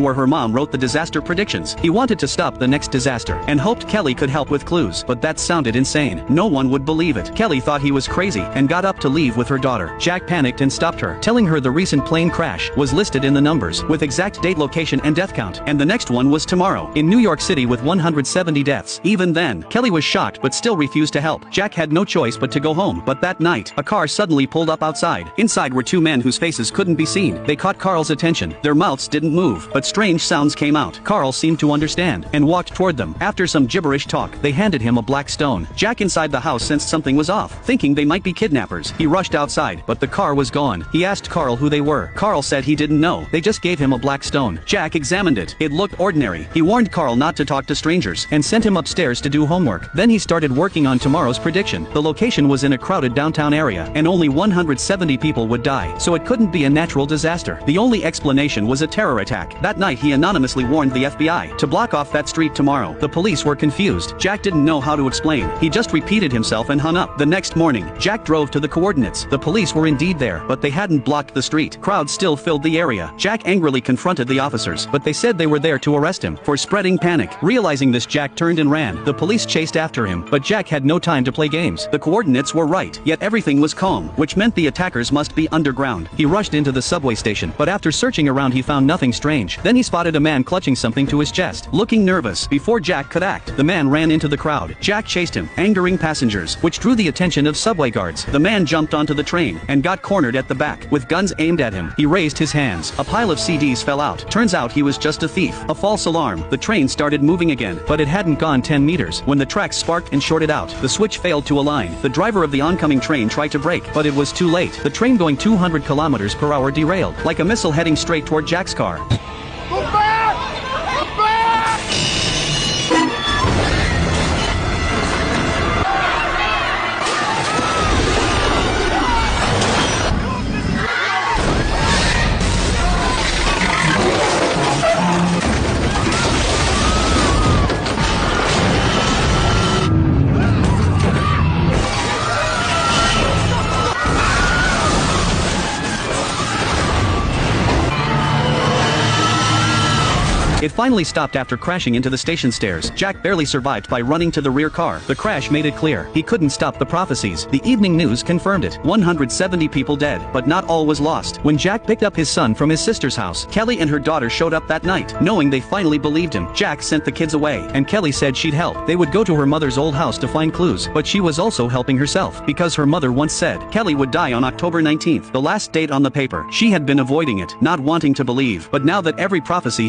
where her mom wrote the disaster predictions. He wanted to stop the next disaster and hoped Kelly could help with clues, but that sounded insane. No one would believe it. Kelly thought he was crazy and got up to leave with her daughter. Jack panicked and stopped her, telling her the recent plane crash was listed in the numbers with exact date, location and death count, and the next one was tomorrow in New York City with 170 deaths. Even then, Kelly was shocked but still refused to help. Jack had no choice but to go home, but that night, a car suddenly pulled up outside. Inside were two men whose faces couldn't be seen. They caught Carl's attention. Their mouths didn't move, but strange sounds came out. Carl seemed to understand and walked toward them. After some gibberish talk, they handed him a black stone. Jack inside the house sensed something was off, thinking they might be kidnappers. He rushed outside, but the car was gone. He asked Carl who they were. Carl said he didn't know. They just gave him a black stone. Jack examined it. It looked ordinary. He warned Carl not to talk to strangers and sent him upstairs to do homework. Then he started working on tomorrow's prediction. The location was in a crowded downtown area, and only 170 people would die, so it couldn't be a natural disaster. The only explanation was a terror attack. That night he anonymously warned the FBI to block off that street tomorrow. The police were confused. Jack didn't know how to explain. He just repeated himself and hung up. The next morning, Jack drove to the coordinates. The police were indeed there, but they hadn't blocked the street. Crowds still filled the area. Jack angrily confronted the officers, but they said they were there to arrest him for spreading panic. Realizing this, Jack turned and ran. The police chased after him, but Jack had no time to play games. The coordinates were right, yet everything was calm, which meant the attackers must be underground. He rushed into the subway station, but after searching around he found nothing strange. Then he spotted a man clutching something to his chest, looking nervous. Before Jack could act, the man ran into the crowd. Jack chased him, angering passengers, which drew the attention of subway guards. The man jumped onto the train and got cornered at the back, with guns aimed at him. He raised his hands. A pile of CDs fell out. Turns out he was just a thief. A false alarm. The train started moving again, but it hadn't gone 10 meters when the tracks sparked and shorted out. The switch failed to align. The driver of the oncoming train tried to brake, but it was too late. The train going 200 kilometers per hour derailed, like a missile heading straight toward Jack's car. Move back! Move back! It finally stopped after crashing into the station stairs. Jack barely survived by running to the rear car. The crash made it clear he couldn't stop the prophecies. The evening news confirmed it. 170 people dead, but not all was lost. When Jack picked up his son from his sister's house, Kelly and her daughter showed up that night. Knowing they finally believed him, Jack sent the kids away, and Kelly said she'd help. They would go to her mother's old house to find clues, but she was also helping herself, because her mother once said Kelly would die on October 19th, the last date on the paper. She had been avoiding it, not wanting to believe, but now that every prophecy had